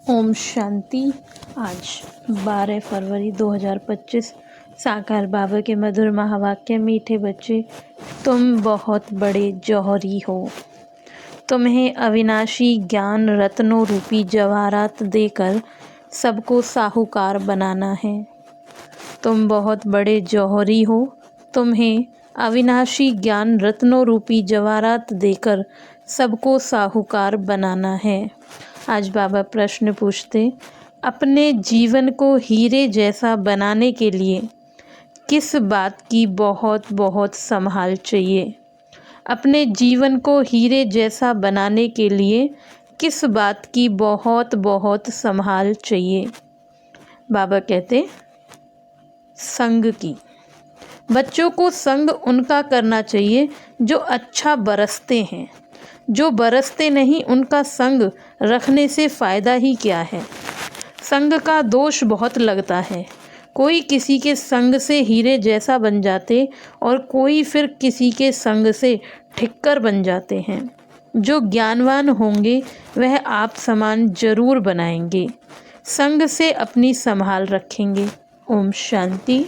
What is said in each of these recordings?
ओम शांति। आज 12 फरवरी 2025 साकार बाबा के मधुर महावाक्य। मीठे बच्चे, तुम बहुत बड़े जौहरी हो। तुम्हें अविनाशी ज्ञान रत्नों रूपी जवाहरात देकर सबको साहूकार बनाना है। तुम बहुत बड़े जौहरी हो। तुम्हें अविनाशी ज्ञान रत्नों रूपी जवाहरात देकर सबको साहूकार बनाना है। आज बाबा प्रश्न पूछते, अपने जीवन को हीरे जैसा बनाने के लिए किस बात की बहुत बहुत संभाल चाहिए? अपने जीवन को हीरे जैसा बनाने के लिए किस बात की बहुत बहुत संभाल चाहिए? बाबा कहते, संग की। बच्चों को संग उनका करना चाहिए जो अच्छा बरसते हैं। जो बरसते नहीं उनका संग रखने से फ़ायदा ही क्या है। संग का दोष बहुत लगता है। कोई किसी के संग से हीरे जैसा बन जाते और कोई फिर किसी के संग से ठिक्कर बन जाते हैं। जो ज्ञानवान होंगे वह आप समान जरूर बनाएंगे। संग से अपनी संभाल रखेंगे। ओम शांति।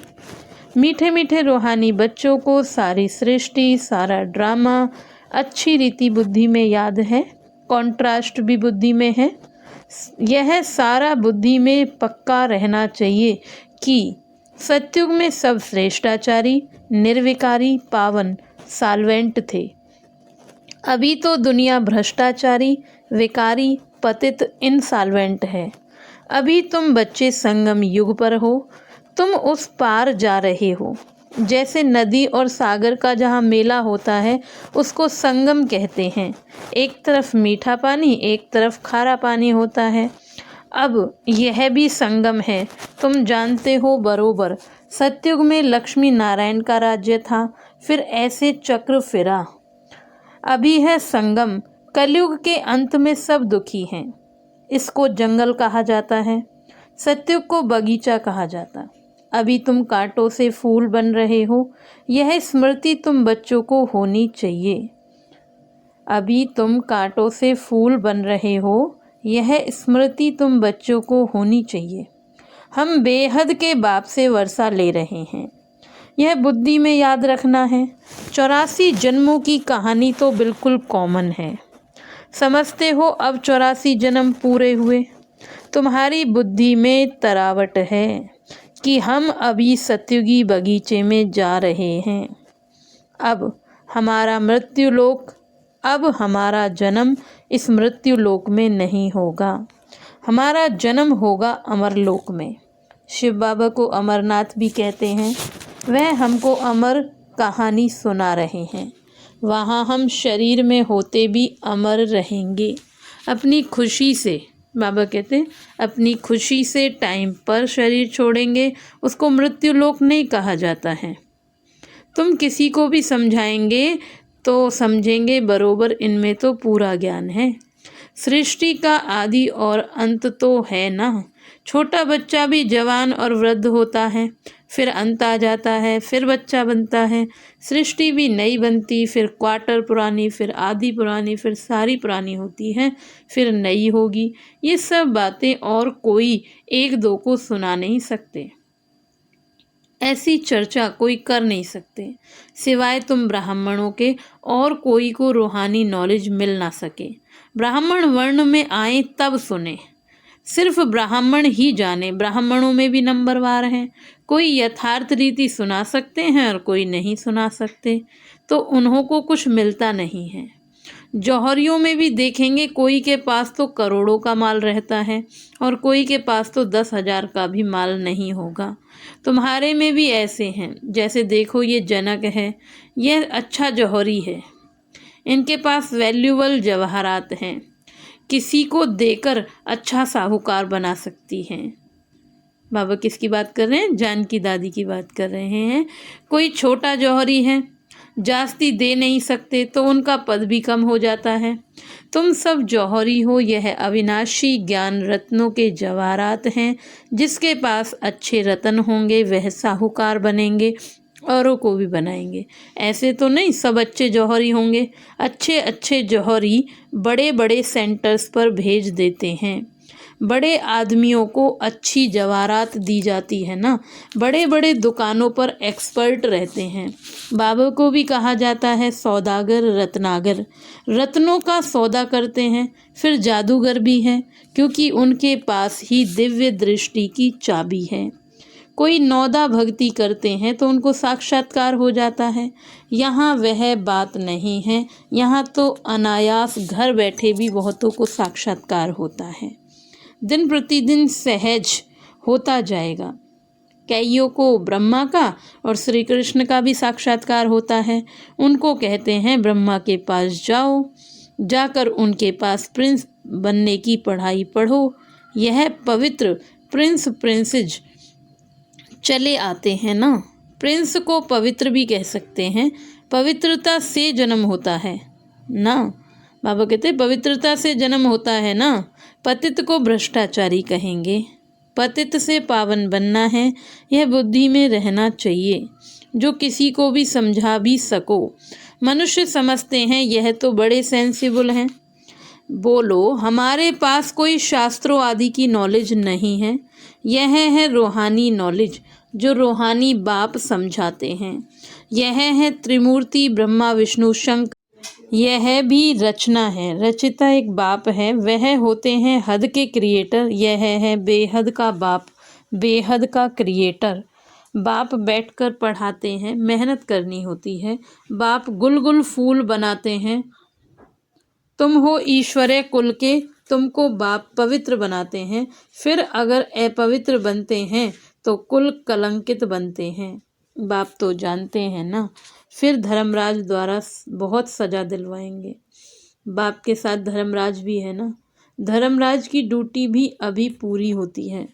मीठे मीठे रूहानी बच्चों को सारी सृष्टि, सारा ड्रामा अच्छी रीति बुद्धि में याद है, कॉन्ट्रास्ट भी बुद्धि में है। यह सारा बुद्धि में पक्का रहना चाहिए कि सतयुग में सब श्रेष्ठाचारी, निर्विकारी, पावन, साल्वेंट थे। अभी तो दुनिया भ्रष्टाचारी, विकारी, पतित, इनसाल्वेंट है। अभी तुम बच्चे संगम युग पर हो। तुम उस पार जा रहे हो। जैसे नदी और सागर का जहाँ मेला होता है उसको संगम कहते हैं। एक तरफ मीठा पानी, एक तरफ खारा पानी होता है। अब यह भी संगम है। तुम जानते हो बरोबर, सतयुग में लक्ष्मी नारायण का राज्य था, फिर ऐसे चक्र फिरा। अभी है संगम। कलयुग के अंत में सब दुखी हैं। इसको जंगल कहा जाता है, सतयुग को बगीचा कहा जाता। अभी तुम कांटों से फूल बन रहे हो, यह स्मृति तुम बच्चों को होनी चाहिए। अभी तुम कांटों से फूल बन रहे हो, यह स्मृति तुम बच्चों को होनी चाहिए। हम बेहद के बाप से वर्षा ले रहे हैं, यह बुद्धि में याद रखना है। 84 जन्मों की कहानी तो बिल्कुल कॉमन है। समझते हो अब 84 जन्म पूरे हुए। तुम्हारी बुद्धि में तरावट है कि हम अभी सतयुगी बगीचे में जा रहे हैं। अब हमारा मृत्युलोक, अब हमारा जन्म इस मृत्युलोक में नहीं होगा। हमारा जन्म होगा अमरलोक में। शिव बाबा को अमरनाथ भी कहते हैं। वह हमको अमर कहानी सुना रहे हैं। वहाँ हम शरीर में होते भी अमर रहेंगे। अपनी खुशी से, बाबा कहते हैं, अपनी खुशी से टाइम पर शरीर छोड़ेंगे, उसको मृत्युलोक नहीं कहा जाता है। तुम किसी को भी समझाएंगे तो समझेंगे बरोबर, इनमें तो पूरा ज्ञान है। सृष्टि का आदि और अंत तो है ना। छोटा बच्चा भी जवान और वृद्ध होता है, फिर अंत आ जाता है, फिर बच्चा बनता है। सृष्टि भी नई बनती, फिर क्वार्टर पुरानी, फिर आधी पुरानी, फिर सारी पुरानी होती है, फिर नई होगी। ये सब बातें और कोई एक दो को सुना नहीं सकते। ऐसी चर्चा कोई कर नहीं सकते सिवाय तुम ब्राह्मणों के, और कोई को रूहानी नॉलेज मिल ना सके। ब्राह्मण वर्ण में आए तब सुने, सिर्फ ब्राह्मण ही जाने। ब्राह्मणों में भी नंबरवार हैं। कोई यथार्थ रीति सुना सकते हैं और कोई नहीं सुना सकते, तो उन्हों को कुछ मिलता नहीं है। जौहरियों में भी देखेंगे, कोई के पास तो करोड़ों का माल रहता है और कोई के पास तो 10,000 का भी माल नहीं होगा। तुम्हारे में भी ऐसे हैं। जैसे देखो, ये जनक है, यह अच्छा जौहरी है। इनके पास वैल्यूबल जवाहरात हैं, किसी को देकर अच्छा साहूकार बना सकती हैं। बाबा किसकी बात कर रहे हैं? जानकी दादी की बात कर रहे हैं। कोई छोटा जौहरी है, जास्ती दे नहीं सकते तो उनका पद भी कम हो जाता है। तुम सब जौहरी हो। यह अविनाशी ज्ञान रत्नों के जवाहरात हैं। जिसके पास अच्छे रत्न होंगे वह साहूकार बनेंगे, औरों को भी बनाएंगे। ऐसे तो नहीं सब अच्छे जौहरी होंगे। अच्छे अच्छे जौहरी बड़े बड़े सेंटर्स पर भेज देते हैं। बड़े आदमियों को अच्छी जवाहरात दी जाती है ना, बड़े बड़े दुकानों पर एक्सपर्ट रहते हैं। बाबा को भी कहा जाता है सौदागर रत्नागर, रत्नों का सौदा करते हैं। फिर जादूगर भी हैं, क्योंकि उनके पास ही दिव्य दृष्टि की चाबी है। कोई नौदा भक्ति करते हैं तो उनको साक्षात्कार हो जाता है। यहाँ वह बात नहीं है, यहाँ तो अनायास घर बैठे भी बहुतों को साक्षात्कार होता है। दिन प्रतिदिन सहज होता जाएगा। कईयों को ब्रह्मा का और श्री कृष्ण का भी साक्षात्कार होता है। उनको कहते हैं ब्रह्मा के पास जाओ, जाकर उनके पास प्रिंस बनने की पढ़ाई पढ़ो। यह पवित्र प्रिंसेस चले आते हैं ना। प्रिंस को पवित्र भी कह सकते हैं, पवित्रता से जन्म होता है ना। बाबा कहते हैं पवित्रता से जन्म होता है ना। पतित को भ्रष्टाचारी कहेंगे। पतित से पावन बनना है, यह बुद्धि में रहना चाहिए, जो किसी को भी समझा भी सको। मनुष्य समझते हैं यह तो बड़े सेंसिबल हैं। बोलो, हमारे पास कोई शास्त्रों आदि की नॉलेज नहीं है। यह है रूहानी नॉलेज, जो रूहानी बाप समझाते हैं। यह है त्रिमूर्ति ब्रह्मा विष्णु शंकर। यह भी रचना है, रचिता एक बाप है, वह होते हैं हद के क्रिएटर। यह है बेहद का बाप, बेहद का क्रिएटर। बाप बैठकर पढ़ाते हैं, मेहनत करनी होती है। बाप गुल गुल फूल बनाते हैं। तुम हो ईश्वरीय कुल के, तुमको बाप पवित्र बनाते हैं। फिर अगर अपवित्र बनते हैं तो कुल कलंकित बनते हैं। बाप तो जानते हैं ना। फिर धर्मराज द्वारा बहुत सजा दिलवाएंगे। बाप के साथ धर्मराज भी है ना। धर्मराज की ड्यूटी भी अभी पूरी होती है।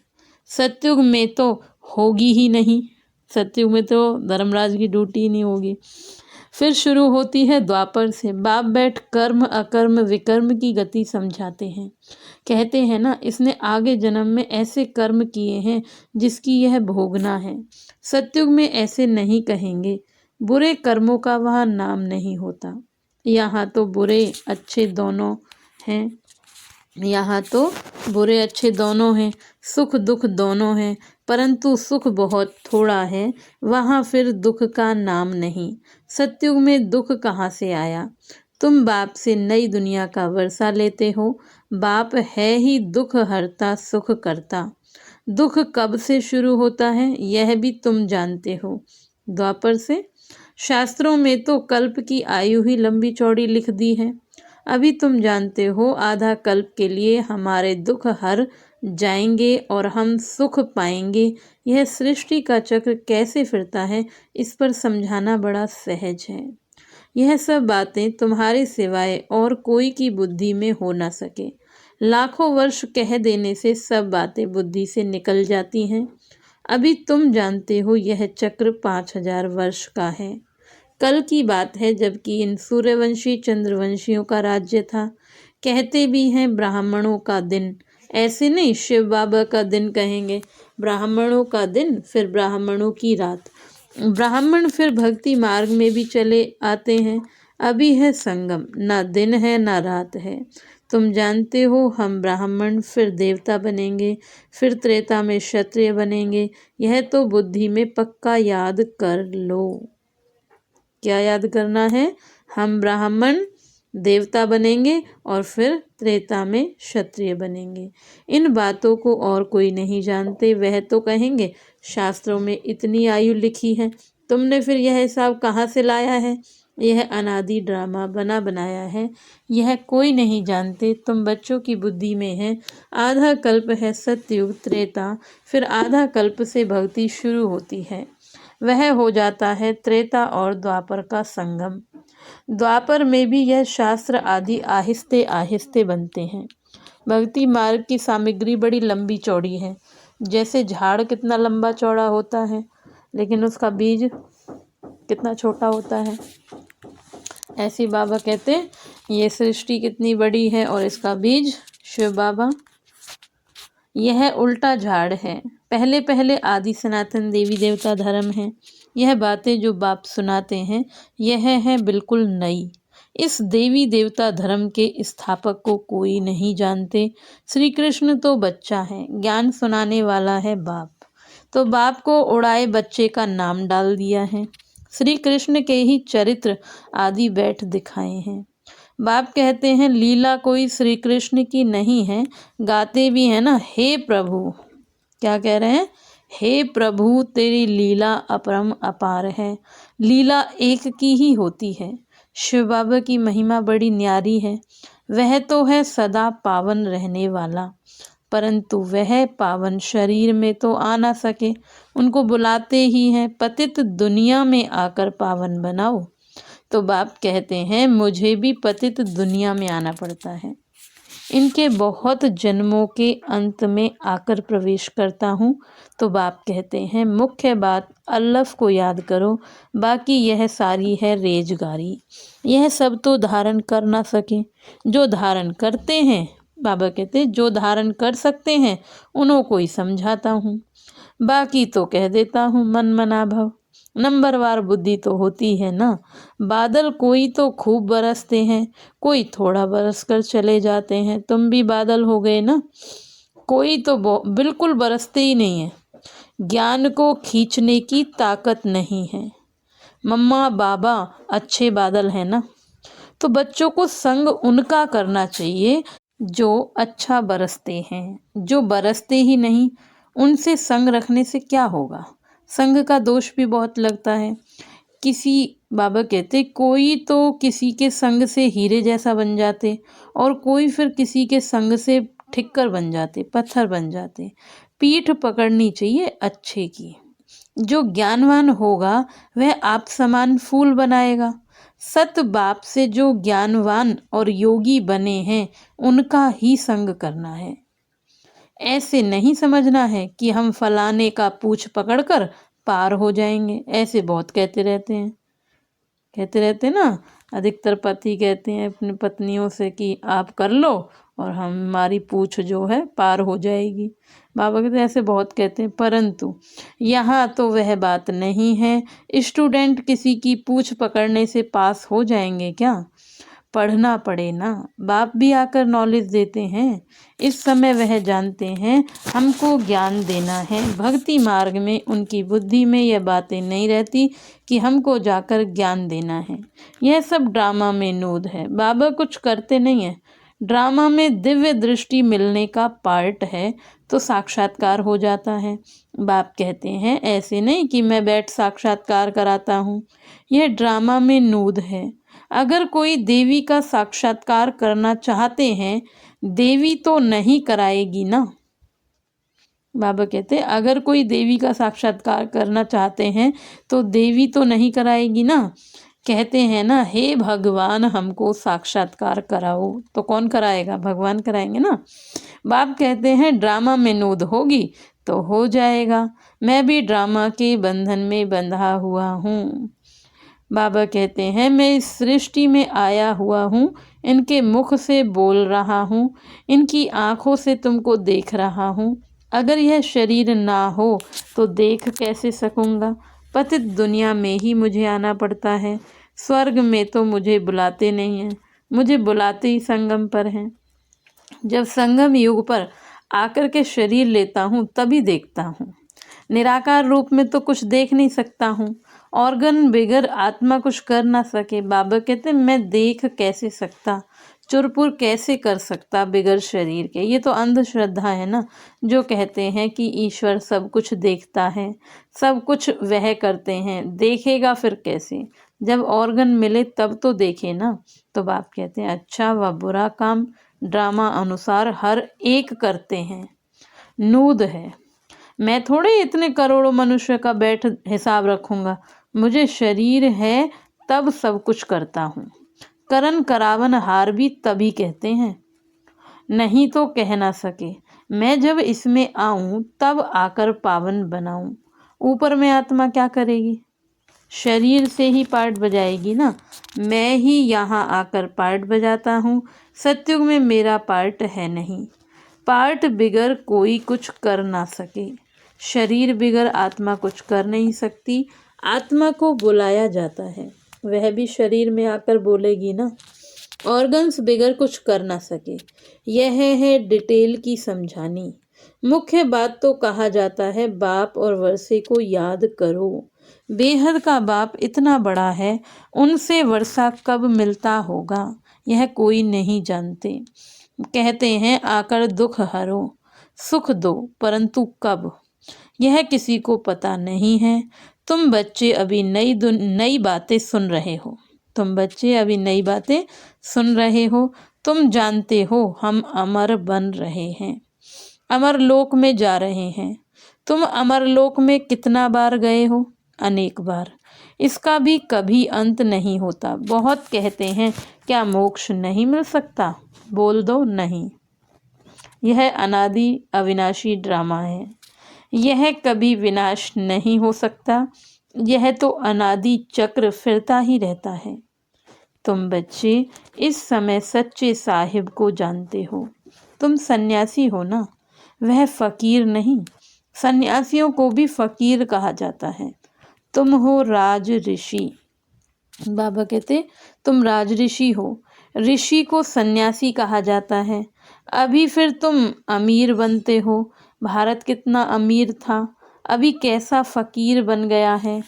सतयुग में तो होगी ही नहीं, सतयुग में तो धर्मराज की ड्यूटी ही नहीं होगी। फिर शुरू होती है द्वापर से। बाप बैठ कर्म अकर्म विकर्म की गति समझाते हैं। कहते हैं ना, इसने आगे जन्म में ऐसे कर्म किए हैं जिसकी यह भोगना है। सतयुग में ऐसे नहीं कहेंगे। बुरे कर्मों का वहाँ नाम नहीं होता। यहाँ तो बुरे अच्छे दोनों हैं। यहाँ तो बुरे अच्छे दोनों हैं, सुख दुख दोनों हैं, परंतु सुख बहुत थोड़ा है। वहाँ फिर दुख का नाम नहीं। सतयुग में दुख कहाँ से आया? तुम बाप से नई दुनिया का वर्षा लेते हो। बाप है ही दुख हरता सुख करता। दुख कब से शुरू होता है यह भी तुम जानते हो, द्वापर से। शास्त्रों में तो कल्प की आयु ही लंबी चौड़ी लिख दी है। अभी तुम जानते हो आधा कल्प के लिए हमारे दुख हर जाएंगे और हम सुख पाएंगे। यह सृष्टि का चक्र कैसे फिरता है, इस पर समझाना बड़ा सहज है। यह सब बातें तुम्हारे सिवाय और कोई की बुद्धि में हो ना सके। लाखों वर्ष कह देने से सब बातें बुद्धि से निकल जाती हैं। अभी तुम जानते हो यह चक्र 5000 वर्ष का है। कल की बात है, जबकि इन सूर्यवंशी चंद्रवंशियों का राज्य था। कहते भी हैं ब्राह्मणों का दिन, ऐसे नहीं शिव बाबा का दिन कहेंगे। ब्राह्मणों का दिन, फिर ब्राह्मणों की रात। ब्राह्मण फिर भक्ति मार्ग में भी चले आते हैं। अभी है संगम, ना दिन है ना रात है। तुम जानते हो हम ब्राह्मण फिर देवता बनेंगे, फिर त्रेता में क्षत्रिय बनेंगे। यह तो बुद्धि में पक्का याद कर लो। क्या याद करना है? हम ब्राह्मण देवता बनेंगे और फिर त्रेता में क्षत्रिय बनेंगे। इन बातों को और कोई नहीं जानते। वह तो कहेंगे शास्त्रों में इतनी आयु लिखी है, तुमने फिर यह हिसाब कहाँ से लाया है? यह अनादि ड्रामा बना बनाया है, यह कोई नहीं जानते। तुम बच्चों की बुद्धि में है। आधा कल्प है सतयुग त्रेता, फिर आधा कल्प से भक्ति शुरू होती है। वह हो जाता है त्रेता और द्वापर का संगम। द्वापर में भी यह शास्त्र आदि आहिस्ते आहिस्ते बनते हैं। भक्ति मार्ग की सामग्री बड़ी लंबी चौड़ी है। जैसे झाड़ कितना लंबा चौड़ा होता है, लेकिन उसका बीज कितना छोटा होता है। ऐसी बाबा कहते हैं ये सृष्टि कितनी बड़ी है और इसका बीज शिव बाबा। यह उल्टा झाड़ है। पहले पहले आदि सनातन देवी देवता धर्म है। यह बातें जो बाप सुनाते हैं यह है बिल्कुल नई। इस देवी देवता धर्म के स्थापक को कोई नहीं जानते। श्री कृष्ण तो बच्चा है, ज्ञान सुनाने वाला है बाप, तो बाप को उड़ाए बच्चे का नाम डाल दिया है। श्री कृष्ण के ही चरित्र आदि बैठ दिखाए हैं। बाप कहते हैं लीला कोई श्री कृष्ण की नहीं है, गाते भी है ना, हे प्रभु। क्या कह रहे हैं? हे प्रभु तेरी लीला अपरम अपार है। लीला एक की ही होती है। शिव बाबा की महिमा बड़ी न्यारी है। वह तो है सदा पावन रहने वाला, परंतु वह पावन शरीर में तो आ ना सके। उनको बुलाते ही हैं, पतित दुनिया में आकर पावन बनाओ। तो बाप कहते हैं मुझे भी पतित दुनिया में आना पड़ता है। इनके बहुत जन्मों के अंत में आकर प्रवेश करता हूँ। तो बाप कहते हैं मुख्य बात अल्लाह को याद करो, बाकी यह सारी है रेजगारी। यह सब तो धारण कर ना सके, जो धारण करते हैं, बाबा कहते हैं जो धारण कर सकते हैं उन्हों को ही समझाता हूँ, बाकी तो कह देता हूँ मन मना भव। नंबरवार बुद्धि तो होती है ना। बादल कोई तो खूब बरसते हैं, कोई थोड़ा बरस कर चले जाते हैं। तुम भी बादल हो गए ना। कोई तो बिल्कुल बरसते ही नहीं है। ज्ञान को खींचने की ताकत नहीं है। मम्मा बाबा अच्छे बादल है ना, तो बच्चों को संग उनका करना चाहिए जो अच्छा बरसते हैं। जो बरसते ही नहीं, उनसे संग रखने से क्या होगा? संग का दोष भी बहुत लगता है। किसी बाबा कहते कोई तो किसी के संग से हीरे जैसा बन जाते, और कोई फिर किसी के संग से ठिक्कर बन जाते, पत्थर बन जाते। पीठ पकड़नी चाहिए अच्छे की। जो ज्ञानवान होगा वह आप समान फूल बनाएगा। सत बाप से जो ज्ञानवान और योगी बने हैं उनका ही संग करना है। ऐसे नहीं समझना है कि हम फलाने का पूछ पकड़कर पार हो जाएंगे। ऐसे बहुत कहते रहते ना। अधिकतर पति कहते हैं अपनी पत्नियों से कि आप कर लो और हमारी पूछ जो है पार हो जाएगी। बाबा कहते हैं ऐसे बहुत कहते हैं, परंतु यहाँ तो वह बात नहीं है। स्टूडेंट किसी की पूछ पकड़ने से पास हो जाएंगे क्या? पढ़ना पड़े ना। बाप भी आकर नॉलेज देते हैं। इस समय वह जानते हैं हमको ज्ञान देना है। भक्ति मार्ग में उनकी बुद्धि में यह बातें नहीं रहती कि हमको जाकर ज्ञान देना है। यह सब ड्रामा में नूद है। बाबा कुछ करते नहीं है। ड्रामा में दिव्य दृष्टि मिलने का पार्ट है तो साक्षात्कार हो जाता है। बाप कहते हैं ऐसे नहीं कि मैं बैठ साक्षात्कार कराता हूँ। यह ड्रामा में नूद है। अगर कोई देवी का साक्षात्कार करना चाहते हैं, देवी तो नहीं कराएगी ना। बाबा कहते हैं अगर कोई देवी का साक्षात्कार करना चाहते हैं तो देवी तो नहीं कराएगी ना। कहते हैं ना हे भगवान हमको साक्षात्कार कराओ, तो कौन कराएगा? भगवान कराएंगे ना। बाप कहते हैं ड्रामा में नूद होगी तो हो जाएगा। मैं भी ड्रामा के बंधन में बंधा हुआ हूँ। बाबा कहते हैं मैं इस सृष्टि में आया हुआ हूँ, इनके मुख से बोल रहा हूँ, इनकी आँखों से तुमको देख रहा हूँ। अगर यह शरीर ना हो तो देख कैसे सकूँगा? पतित दुनिया में ही मुझे आना पड़ता है। स्वर्ग में तो मुझे बुलाते नहीं हैं, मुझे बुलाते ही संगम पर हैं। जब संगम युग पर आकर के शरीर लेता हूँ तभी देखता हूँ। निराकार रूप में तो कुछ देख नहीं सकता हूँ। ऑर्गन बिगर आत्मा कुछ कर ना सके। बाबा कहते मैं देख कैसे सकता, चुरपुर कैसे कर सकता बिगर शरीर के? ये तो अंधश्रद्धा है ना। जो कहते हैं कि ईश्वर सब कुछ देखता है, सब कुछ वह करते हैं, देखेगा फिर कैसे? जब ऑर्गन मिले तब तो देखे ना। तो बाप कहते हैं अच्छा व बुरा काम ड्रामा अनुसार हर एक करते हैं। नूद है। मैं थोड़े इतने करोड़ों मनुष्य का बैठ हिसाब रखूंगा। मुझे शरीर है तब सब कुछ करता हूँ। करन करावन हार भी तभी कहते हैं, नहीं तो कह ना सके। मैं जब इसमें आऊं तब आकर पावन बनाऊं। ऊपर में आत्मा क्या करेगी? शरीर से ही पार्ट बजाएगी ना। मैं ही यहाँ आकर पार्ट बजाता हूँ। सत्युग में मेरा पार्ट है नहीं। पार्ट बिगर कोई कुछ कर ना सके। शरीर बिगर आत्मा कुछ कर नहीं सकती। आत्मा को बुलाया जाता है। वह भी शरीर में आकर बोलेगी ना। ऑर्गन्स बिगर कुछ कर ना सके, यह है डिटेल की समझानी। मुख्य बात तो कहा जाता है बाप और वर्षे को याद करो। बेहद का बाप इतना बड़ा है, उनसे वर्षा कब मिलता होगा यह कोई नहीं जानते। कहते हैं आकर दुख हरो, सुख दो, परंतु कब यह किसी को पता नहीं है। तुम बच्चे अभी नई बातें सुन रहे हो। तुम बच्चे अभी नई बातें सुन रहे हो। तुम जानते हो हम अमर बन रहे हैं, अमर लोक में जा रहे हैं। तुम अमर लोक में कितना बार गए हो? अनेक बार। इसका भी कभी अंत नहीं होता। बहुत कहते हैं क्या मोक्ष नहीं मिल सकता? बोल दो नहीं। यह अनादि अविनाशी ड्रामा है। यह कभी विनाश नहीं हो सकता। यह तो अनादि चक्र फिरता ही रहता है। तुम बच्चे इस समय सच्चे साहिब को जानते हो। तुम सन्यासी हो ना, वह फकीर नहीं। सन्यासियों को भी फकीर कहा जाता है। तुम हो राज ऋषि। बाबा कहते तुम राज ऋषि हो। ऋषि को सन्यासी कहा जाता है। अभी फिर तुम अमीर बनते हो। भारत कितना अमीर था, अभी कैसा फकीर बन गया है।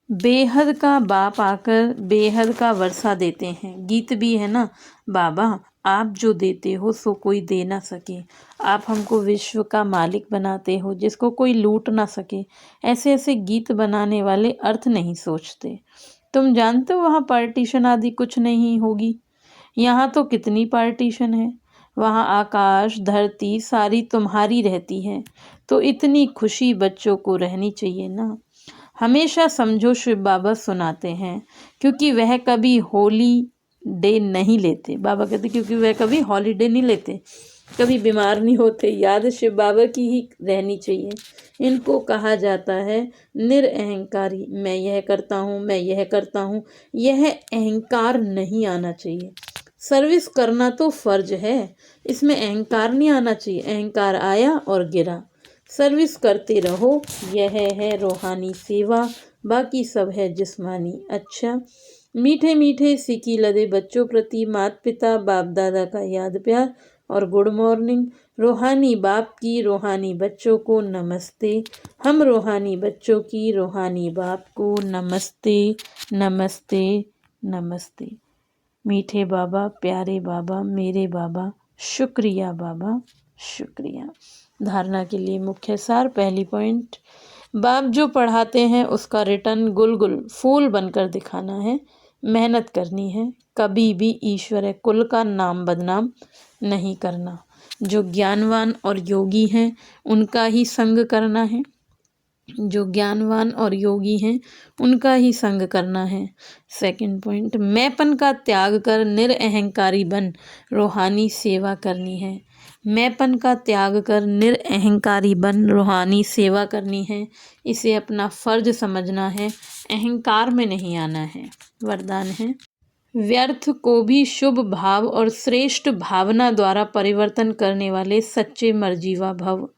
बेहद का बाप आकर बेहद का वर्षा देते हैं। गीत भी है ना, बाबा आप जो देते हो सो कोई दे ना सके। आप हमको विश्व का मालिक बनाते हो जिसको कोई लूट ना सके। ऐसे ऐसे गीत बनाने वाले अर्थ नहीं सोचते। तुम जानते हो वहाँ पार्टीशन आदि कुछ नहीं होगी। यहाँ तो कितनी पार्टीशन है। वहाँ आकाश धरती सारी तुम्हारी रहती है। तो इतनी खुशी बच्चों को रहनी चाहिए ना। हमेशा समझो शिव बाबा सुनाते हैं, क्योंकि वह कभी होली डे नहीं लेते। बाबा कहते क्योंकि वह कभी हॉलीडे नहीं लेते, कभी बीमार नहीं होते। याद शिव बाबा की ही रहनी चाहिए। इनको कहा जाता है निरअहंकारी। मैं यह करता हूँ, मैं यह करता हूँ, यह अहंकार नहीं आना चाहिए। सर्विस करना तो फर्ज है, इसमें अहंकार नहीं आना चाहिए। अहंकार आया और गिरा। सर्विस करते रहो, यह है रूहानी सेवा, बाकी सब है जिस्मानी। अच्छा, मीठे मीठे सिकी लदे बच्चों प्रति माता पिता बाप दादा का याद प्यार और गुड मॉर्निंग। रूहानी बाप की रूहानी बच्चों को नमस्ते। हम रूहानी बच्चों की रूहानी बाप को नमस्ते नमस्ते नमस्ते। मीठे बाबा, प्यारे बाबा, मेरे बाबा, शुक्रिया बाबा, शुक्रिया। धारणा के लिए मुख्य सार। पहली पॉइंट, बाप जो पढ़ाते हैं उसका रिटर्न गुलगुल फूल बनकर दिखाना है। मेहनत करनी है, कभी भी ईश्वर कुल का नाम बदनाम नहीं करना। जो ज्ञानवान और योगी हैं उनका ही संग करना है। जो ज्ञानवान और योगी हैं उनका ही संग करना है। सेकंड पॉइंट, मैंपन का त्याग कर निरअहंकारी बन रूहानी सेवा करनी है। मैंपन का त्याग कर निरअहंकारी बन रूहानी सेवा करनी है। इसे अपना फर्ज समझना है, अहंकार में नहीं आना है। वरदान है, व्यर्थ को भी शुभ भाव और श्रेष्ठ भावना द्वारा परिवर्तन करने वाले सच्चे मर्जीवा भव।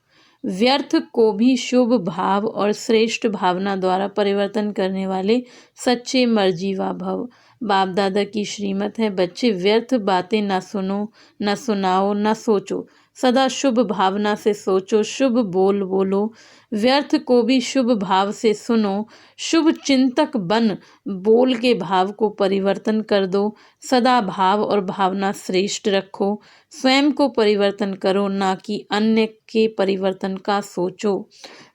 व्यर्थ को भी शुभ भाव और श्रेष्ठ भावना द्वारा परिवर्तन करने वाले सच्चे मर्जीवा भव। बाप दादा की श्रीमत है, बच्चे व्यर्थ बातें ना सुनो, ना सुनाओ, ना सोचो। सदा शुभ भावना से सोचो, शुभ बोल बोलो। व्यर्थ को भी शुभ भाव से सुनो, शुभ चिंतक बन बोल के भाव को परिवर्तन कर दो। सदा भाव और भावना श्रेष्ठ रखो। स्वयं को परिवर्तन करो, ना कि अन्य के परिवर्तन का सोचो।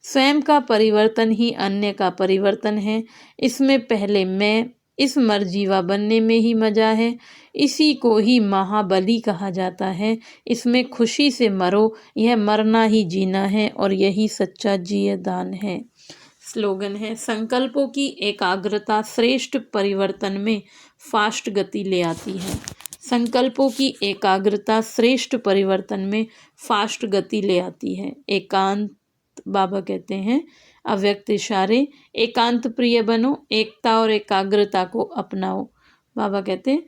स्वयं का परिवर्तन ही अन्य का परिवर्तन है। इसमें पहले मैं, इस मर्जीवा बनने में ही मजा है। इसी को ही महाबली कहा जाता है। इसमें खुशी से मरो, यह मरना ही जीना है और यही सच्चा जीवदान है। स्लोगन है, संकल्पों की एकाग्रता श्रेष्ठ परिवर्तन में फास्ट गति ले आती है। संकल्पों की एकाग्रता श्रेष्ठ परिवर्तन में फास्ट गति ले आती है। एकांत, बाबा कहते हैं अव्यक्त इशारे, एकांत प्रिय बनो, एकता और एकाग्रता को अपनाओ। बाबा कहते हैं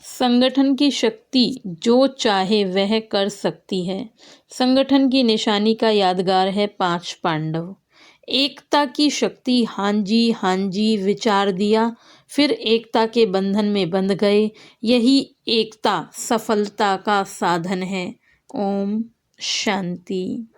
संगठन की शक्ति जो चाहे वह कर सकती है। संगठन की निशानी का यादगार है 5 पांडव। एकता की शक्ति, हाँ जी विचार दिया, फिर एकता के बंधन में बंध गए। यही एकता सफलता का साधन है। ओम शांति।